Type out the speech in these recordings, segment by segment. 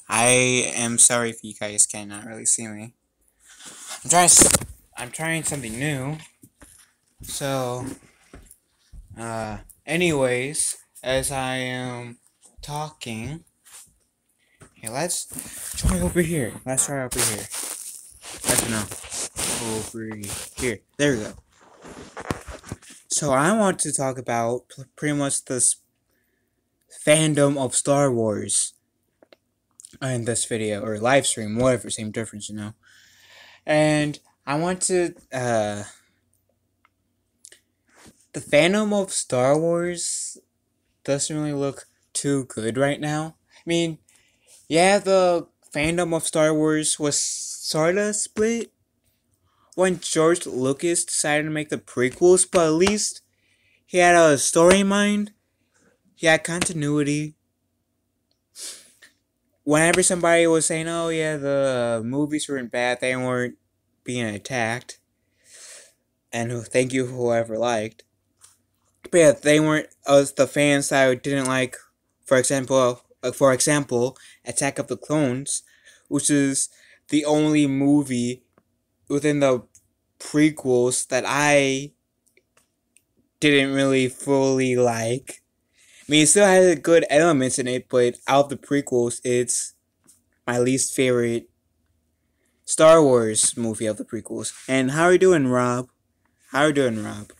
I am sorry if you guys cannot really see me. I'm trying something new. So, anyways, as I am talking, okay, let's try over here. Let's try over here. Actually, no, over here. There we go. So I want to talk about pretty much this fandom of Star Wars in this video or live stream, whatever, same difference, And I want to the fandom of Star Wars doesn't really look too good right now. I mean, yeah, the fandom of Star Wars was sorta split when George Lucas decided to make the prequels, but at least he had a story in mind. He had continuity. Whenever somebody was saying, "Oh yeah, the movies weren't bad, they weren't being attacked," and thank you whoever liked. But yeah, they weren't the fans that I didn't like. For example, Attack of the Clones, which is the only movie within the prequels that I didn't really fully like. I mean, it still has good elements in it, but out of the prequels, it's my least favorite Star Wars movie of the prequels. And how are you doing, Rob? How are you doing, Rob?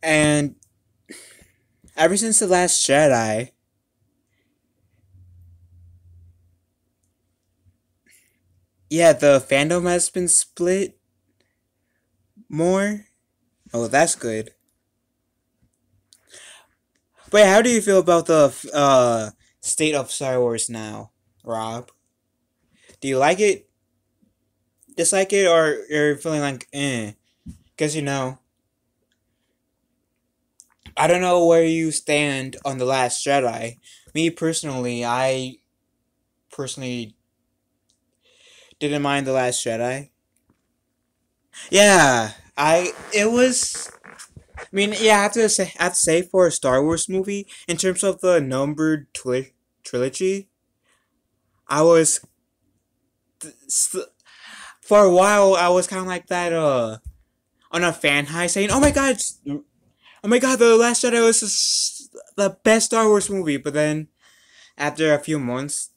And ever since The Last Jedi, yeah, the fandom has been split more. Oh, that's good. But how do you feel about the state of Star Wars now, Rob? Do you like it, dislike it, or you're feeling like, eh? Because I don't know where you stand on The Last Jedi. Me personally, I personally didn't mind The Last Jedi. Yeah, it was. I mean, yeah, I have to say for a Star Wars movie, in terms of the numbered trilogy, I was for a while I was kind of like that on a fan high, saying, oh my god, The Last Jedi was the best Star Wars movie." But then after a few months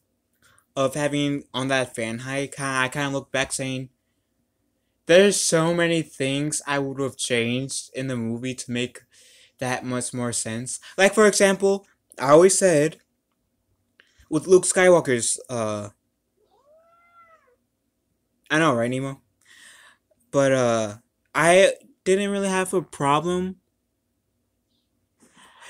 of having on that fan high, I kind of look back saying, there's so many things I would have changed in the movie to make that much more sense. Like, for example, I always said with Luke Skywalker's I know, right, Nemo? But I didn't really have a problem.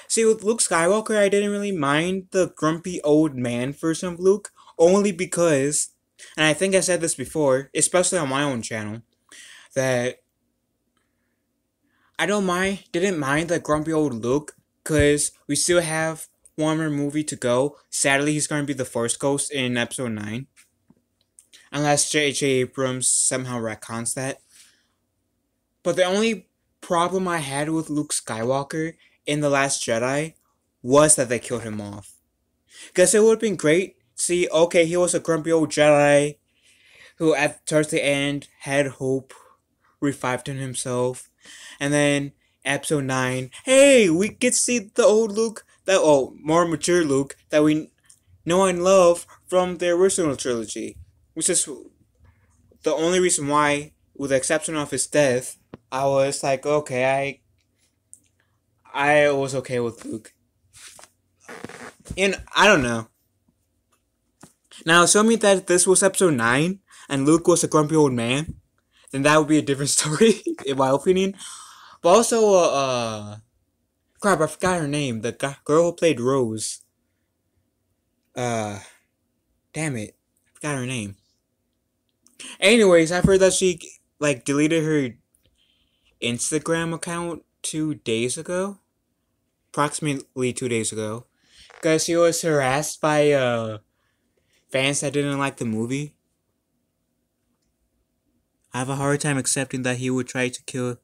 See, with Luke Skywalker, I didn't really mind the grumpy old man version of Luke, only because, and I think I said this before, especially on my own channel, that didn't mind the grumpy old Luke, because we still have one more movie to go. Sadly, he's going to be the Force Ghost in Episode 9. Unless J.J. Abrams somehow retcons that. But the only problem I had with Luke Skywalker in The Last Jedi was that they killed him off. Because it would have been great to see, okay, he was a grumpy old Jedi who towards the end had hope, revived in himself, and then Episode 9, hey, we get to see the old Luke, more mature Luke that we know and love from the original trilogy. Which is the only reason why, with the exception of his death, I was like, okay, I was okay with Luke. And I don't know. Now, show me that this was Episode 9 and Luke was a grumpy old man, then that would be a different story, in my opinion. But also, crap, I forgot her name. The girl who played Rose. Damn it. I forgot her name. Anyways, I've heard that she, deleted her Instagram account 2 days ago. Approximately 2 days ago. Because she was harassed by, fans that didn't like the movie. I have a hard time accepting that he would try to kill.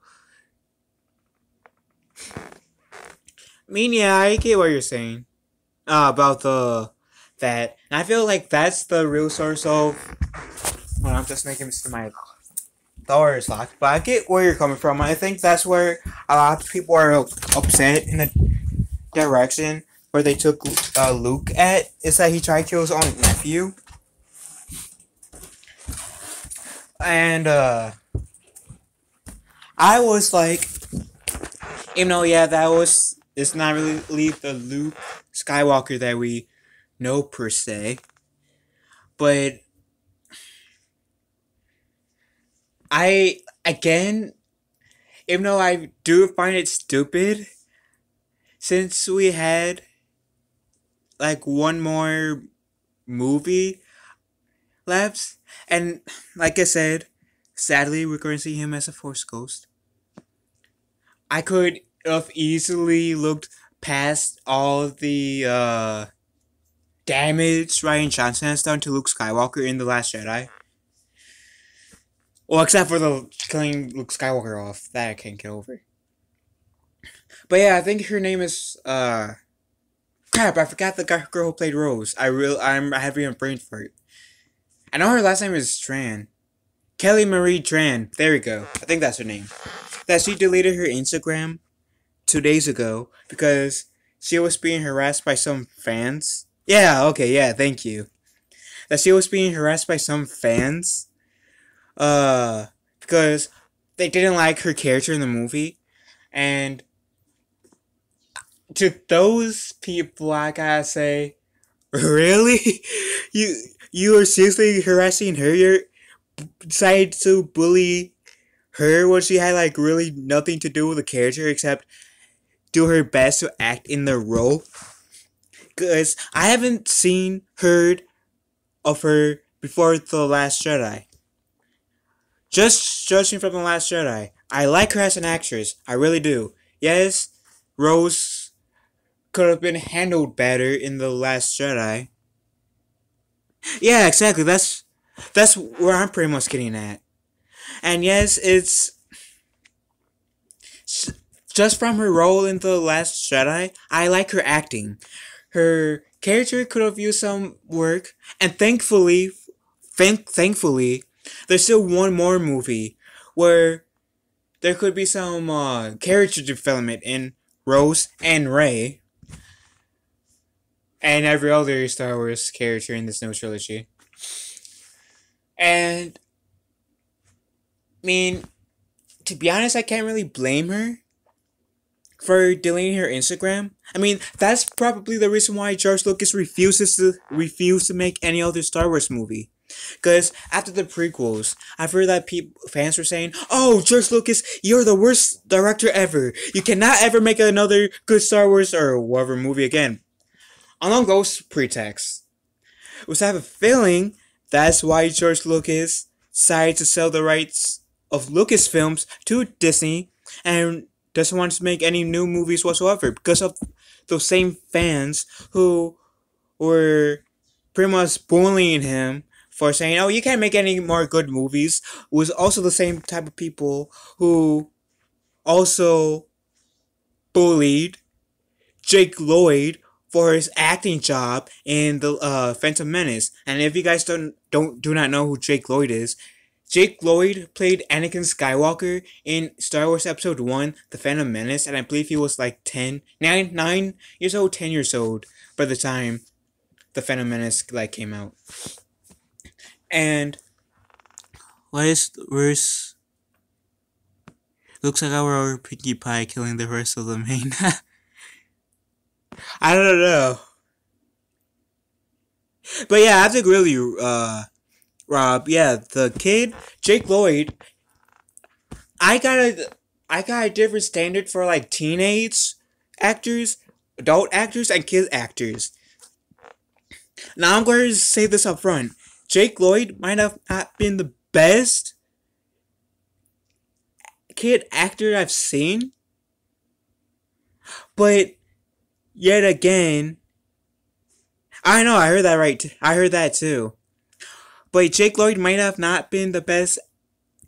I mean, yeah, I get what you're saying. about the that. And I feel like that's the real source of. Well, I'm just making my door is locked, but I get where you're coming from. I think that's where a lot of people are upset in the direction where they took Luke at. Is that he tried to kill his own nephew, and I was like, yeah, that was. It's not really the Luke Skywalker that we know per se, but I again, even though I do find it stupid, since we had like one more movie left, and like I said, sadly we're going to see him as a Force Ghost. I could have easily looked past all the damage Ryan Johnson has done to Luke Skywalker in The Last Jedi. Well, except for the killing Luke Skywalker off. That I can't get over. But yeah, I think her name is crap, I forgot the girl who played Rose. I'm having a brain fart. I know her last name is Tran. Kelly Marie Tran. There we go. I think that's her name. That she deleted her Instagram 2 days ago because she was being harassed by some fans. Yeah, okay, yeah, thank you. That she was being harassed by some fans. Because they didn't like her character in the movie. And to those people, I gotta say, really? You are seriously harassing her? You decided to bully her when she had like really nothing to do with the character except do her best to act in the role? Because I haven't heard of her before The Last Jedi. Just judging from The Last Jedi, I like her as an actress. I really do. Yes, Rose could have been handled better in The Last Jedi. Yeah, exactly. That's where I'm pretty much getting at. And yes, it's just from her role in The Last Jedi, I like her acting. Her character could have used some work, and thankfully, there's still one more movie where there could be some character development in Rose and Rey, and every other Star Wars character in this new trilogy. And I mean, to be honest, I can't really blame her for deleting her Instagram. I mean, that's probably the reason why George Lucas refused to make any other Star Wars movie. Because after the prequels, I've heard that fans were saying, "Oh, George Lucas, you're the worst director ever. You cannot ever make another good Star Wars or whatever movie again." Along those pretexts, which I have a feeling that's why George Lucas decided to sell the rights of Lucasfilms to Disney and doesn't want to make any new movies whatsoever because of those same fans who were pretty much bullying him for saying, "Oh, you can't make any more good movies," was also the same type of people who also bullied Jake Lloyd for his acting job in the Phantom Menace. And if you guys do not know who Jake Lloyd is, Jake Lloyd played Anakin Skywalker in Star Wars Episode 1, The Phantom Menace, and I believe he was like 9 years old, 10 years old by the time The Phantom Menace came out. And where's looks like our Pinkie Pie killing the rest of the main. I don't know. But yeah, I have to agree with you, Rob. Yeah, the kid, Jake Lloyd, I got a different standard for like teenage actors, adult actors, and kid actors. Now I'm going to say this up front. Jake Lloyd might have not been the best kid actor I've seen, but yet again, I know, I heard that right. I heard that too. But Jake Lloyd might have not been the best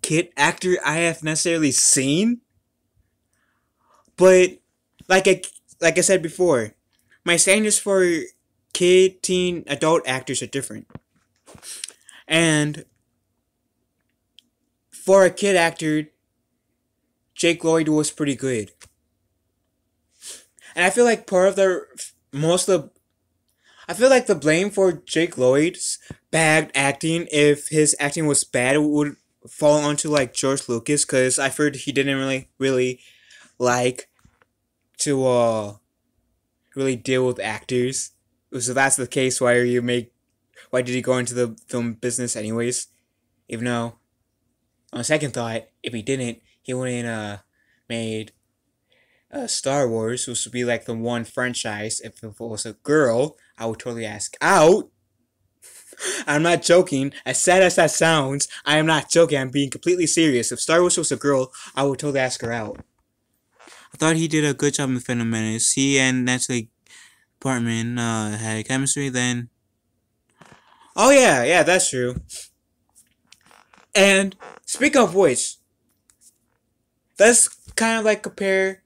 kid actor I have necessarily seen. But like I said before, my standards for kid, teen, adult actors are different. And for a kid actor, Jake Lloyd was pretty good. And I feel like part of the most of the I feel like the blame for Jake Lloyd's bad acting, if his acting was bad, would fall onto like George Lucas, because I heard he didn't really like to really deal with actors. So that's the case. Why did he go into the film business anyways? Even though, on second thought, if he didn't, he wouldn't made Star Wars, which would be like the one franchise. If it was a girl, I would totally ask out. I'm not joking. As sad as that sounds, I am not joking. I'm being completely serious. If Star Wars was a girl, I would totally ask her out. I thought he did a good job in Phantom Menace. He and Natalie Portman had chemistry then. Oh yeah, that's true. And speaking of which, let's kind of like compare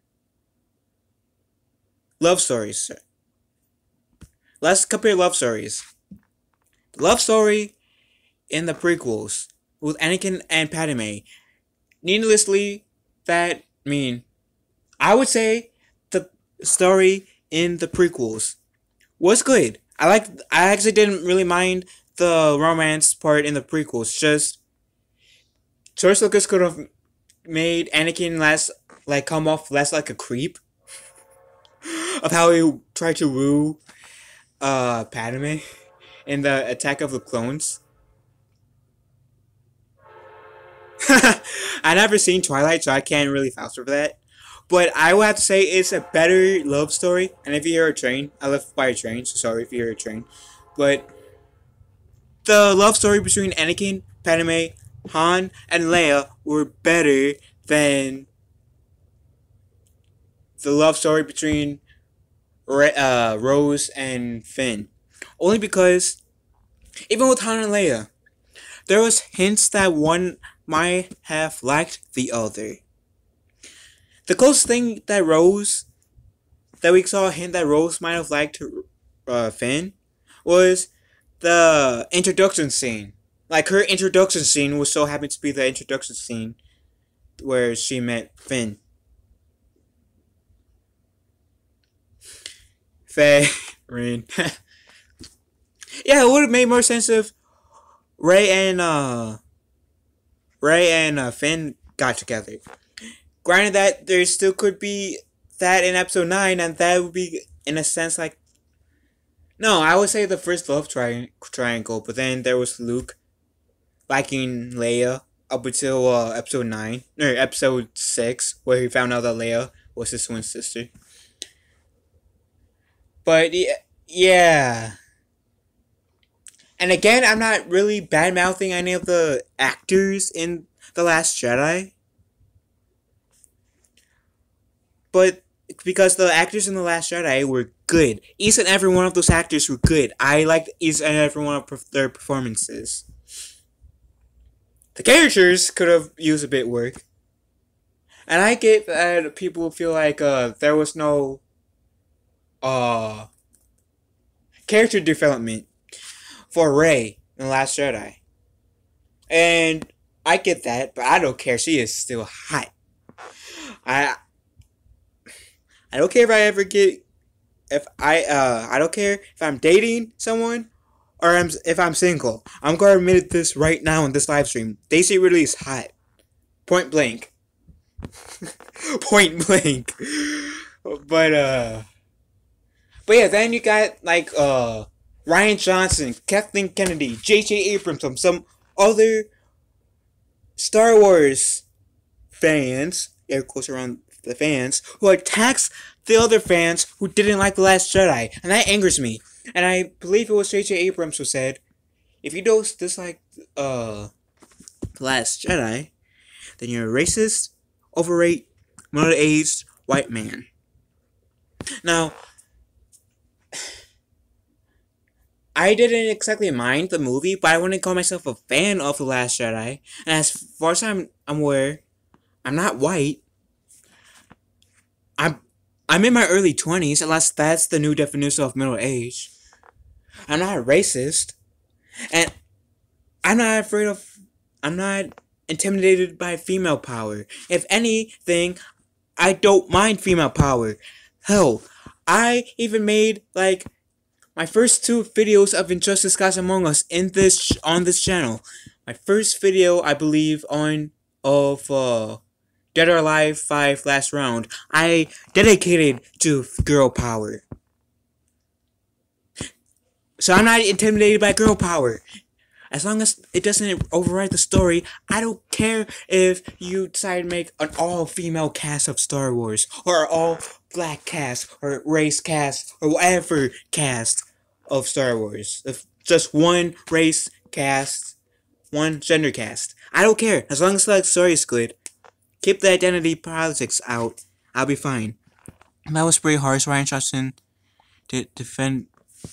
love stories. Let's compare love stories. Love story in the prequels with Anakin and Padme. Needlessly, I would say the story in the prequels was good. I actually didn't really mind the romance part in the prequels. Just George Lucas could have made Anakin come off less like a creep of how he tried to woo Padme in the Attack of the Clones. I never seen Twilight, so I can't really vouch for that. But I would have to say it's a better love story. And if you hear a train, I live by a train, so sorry if you hear a train. But the love story between Anakin, Padme, Han, and Leia were better than the love story between Rose and Finn. Only because, even with Han and Leia, there was hints that one might have liked the other. The closest thing that we saw a hint that Rose might have liked Finn was the introduction scene. Like, her introduction scene was so happened to be the introduction scene where she met Finn. Rain. Yeah, it would have made more sense if Rey and Finn got together. Granted that there still could be that in episode 9, and that would be, in a sense, like... No, I would say the first love triangle, but then there was Luke liking Leia up until episode 9, or episode 6, where he found out that Leia was his twin sister. But, yeah. And again, I'm not really bad-mouthing any of the actors in The Last Jedi. But because the actors in The Last Jedi were good. Each and every one of those actors were good. I liked each and every one of their performances. The characters could have used a bit work. And I get that people feel like there was no character development for Rey in The Last Jedi. And I get that, but I don't care. She is still hot. I don't care I don't care if I'm dating someone or if I'm single. I'm going to admit this right now in this live stream. Daisy Ridley is hot. Point blank. Point blank. But yeah, then you got like Rian Johnson, Kathleen Kennedy, J.J. Abrams, some other Star Wars fans, air quotes around the fans, who attacks the other fans who didn't like The Last Jedi. And that angers me. And I believe it was J.J. Abrams who said, if you don't dislike The Last Jedi, then you're a racist, overweight, middle-aged white man. Now, I didn't exactly mind the movie, but I wouldn't call myself a fan of The Last Jedi. And as far as I'm aware, I'm not white. I'm in my early 20s, unless that's the new definition of middle age. I'm not a racist, and I'm not afraid of. I'm not intimidated by female power. If anything, I don't mind female power. Hell, I even made like my first two videos of Injustice Gods Among Us on this channel. My first video, I believe, on of Dead or Alive 5 Last Round, I dedicated to girl power. So I'm not intimidated by girl power. As long as it doesn't override the story, I don't care if you decide to make an all-female cast of Star Wars, or an all-black cast, or race cast, or whatever cast of Star Wars. If just one race cast, one gender cast. I don't care. As long as the story is good. Keep the identity politics out. I'll be fine. That was pretty harsh, Ryan Hudson. Defend...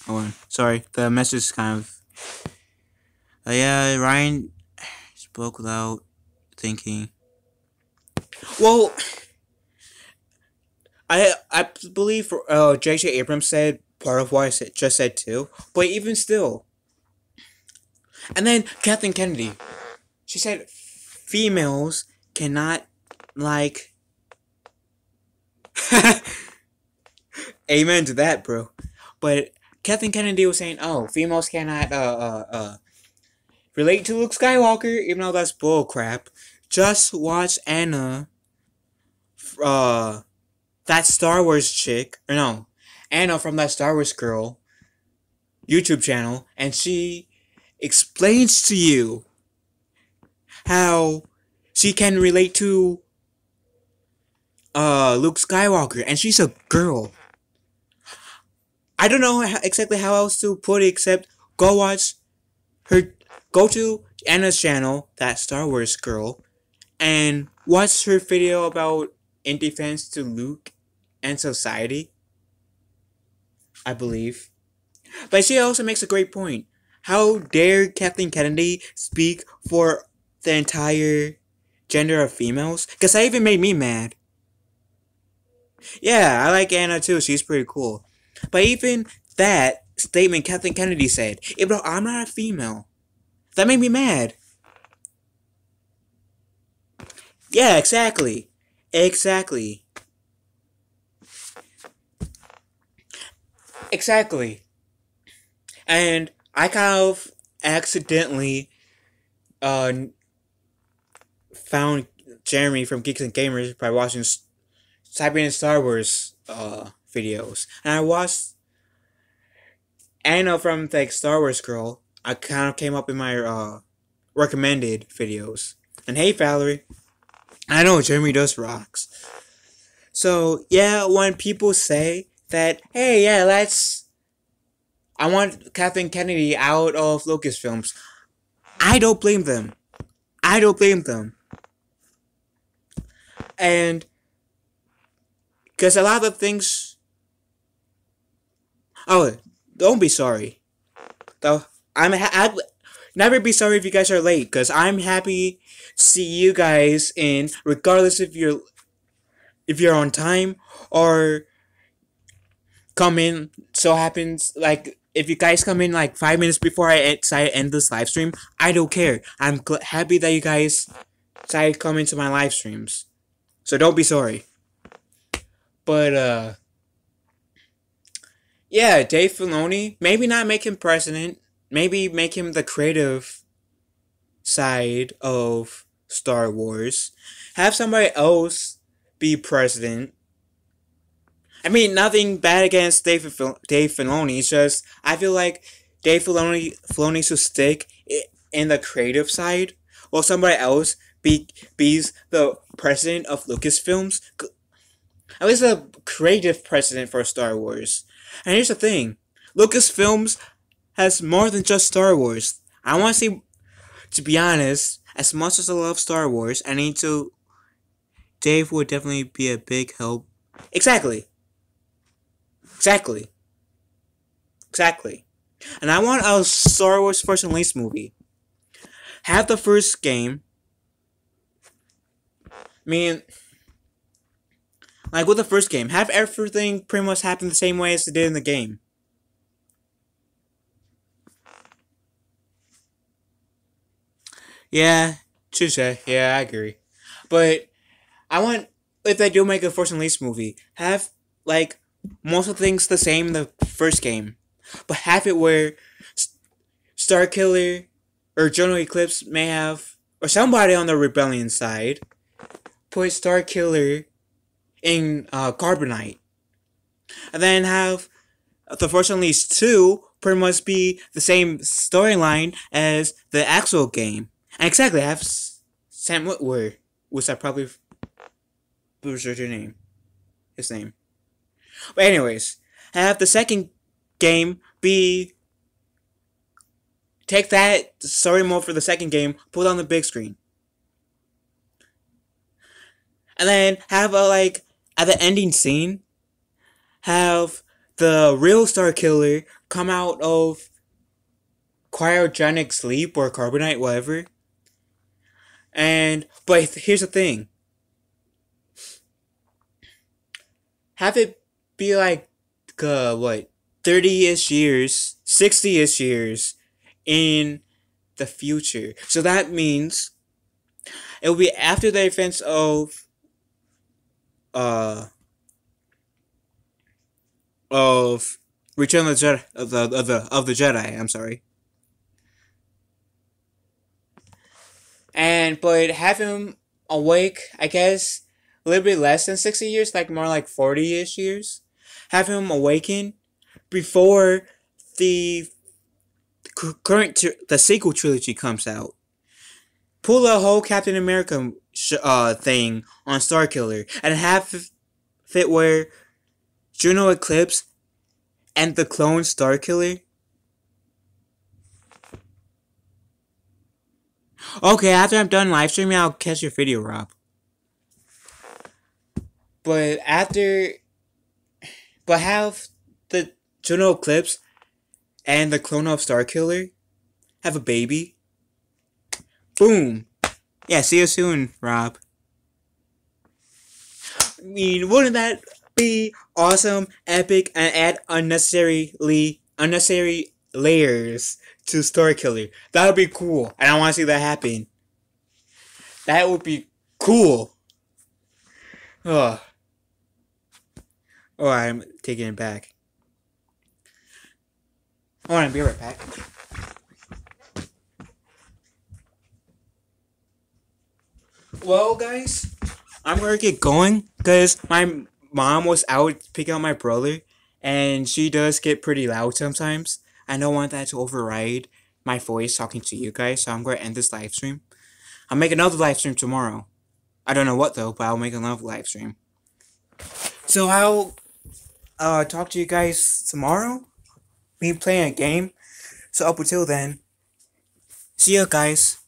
Oh, sorry. The message is kind of... yeah, Ryan spoke without thinking. Well, I believe J.J. Abrams said part of what I just said too, but even still. And then Kathleen Kennedy, she said females cannot like. Amen to that, bro. But Kathleen Kennedy was saying, "Oh, females cannot relate to Luke Skywalker," even though that's bull crap. Just watch Anna, that Star Wars chick, or no, Anna from that Star Wars girl YouTube channel, and she explains to you how she can relate to Luke Skywalker, and she's a girl. I don't know exactly how else to put it except go watch her. Go to Anna's channel, that Star Wars girl, and watch her video about in defense to Luke and society, I believe. But she also makes a great point. How dare Kathleen Kennedy speak for the entire gender of females? Because that even made me mad. Yeah, I like Anna too. She's pretty cool. But even that statement Kathleen Kennedy said, even though I'm not a female, that made me mad. Yeah, exactly. Exactly. Exactly. And I kind of accidentally found Jeremy from Geeks and Gamers by watching typing in Star Wars videos. And I watched Anna from the Star Wars girl. I kind of came up in my recommended videos. And hey, Valerie, I know Jeremy does rocks. So yeah, when people say that, hey, yeah, I want Kathleen Kennedy out of Lucasfilms, I don't blame them. I don't blame them. And because a lot of things. Oh, don't be sorry. Though I'd never be sorry if you guys are late, because I'm happy to see you guys in, regardless if you're on time or come in. So happens like if you guys come in like 5 minutes before I end this live stream, I don't care. I'm happy that you guys decided to come into my live streams. So don't be sorry. But yeah, Dave Filoni, maybe not make him president, maybe make him the creative side of Star Wars. Have somebody else be president. I mean, nothing bad against Dave Filoni. It's just I feel like Dave Filoni should stick in the creative side, while somebody else be the president of Lucasfilms. At least a creative president for Star Wars. And here's the thing, Lucasfilms has more than just Star Wars. I want to see, to be honest, as much as I love Star Wars, Dave would definitely be a big help. Exactly. And I want a Star Wars Force Unleashed movie. Have the first game. I mean, Like with the first game, have everything pretty much happen the same way as it did in the game. Yeah, touche. Yeah, I agree. But I want, if they do make a Force Unleashed movie, have like most of the things the same in the first game, but have it where Starkiller or General Eclipse may have, or somebody on the Rebellion side, put Starkiller in Carbonite, and then have the Force Unleashed 2 pretty much be the same storyline as the actual game. And exactly, have Sam Witwer, which I probably butchered your name, his name. But anyways, have the second game be, take that story mode for the second game, put it on the big screen. And then have a, like, at the ending scene, have the real Star Killer come out of cryogenic sleep or carbonite, whatever. And, but here's the thing. Have it be like, what, 30-ish years, 60-ish years in the future. So that means it will be after the events of Return of the Jedi, of the Jedi. I'm sorry. And but have him awake, I guess, a little bit less than 60 years, like more like 40-ish years. Have him awaken before the the sequel trilogy comes out. Pull the whole Captain America thing on Starkiller and have it where Juno Eclipse and the clone Starkiller. Okay, after I'm done live streaming, I'll catch your video, Rob. But have the Juno Eclipse and the clone of Starkiller have a baby. Boom. Yeah, see you soon, Rob. I mean, wouldn't that be awesome, epic, and add unnecessary layers to Starkiller? That would be cool, and I want to see that happen. That would be cool. Oh, I'm taking it back. Alright, be right back. Well, guys, I'm gonna get going because my mom was out picking up my brother, and she does get pretty loud sometimes. I don't want that to override my voice talking to you guys, so I'm gonna end this live stream. I'll make another live stream tomorrow. I don't know what though, but I'll make another live stream. So I'll talk to you guys tomorrow. Me playing a game. So up until then, see you guys.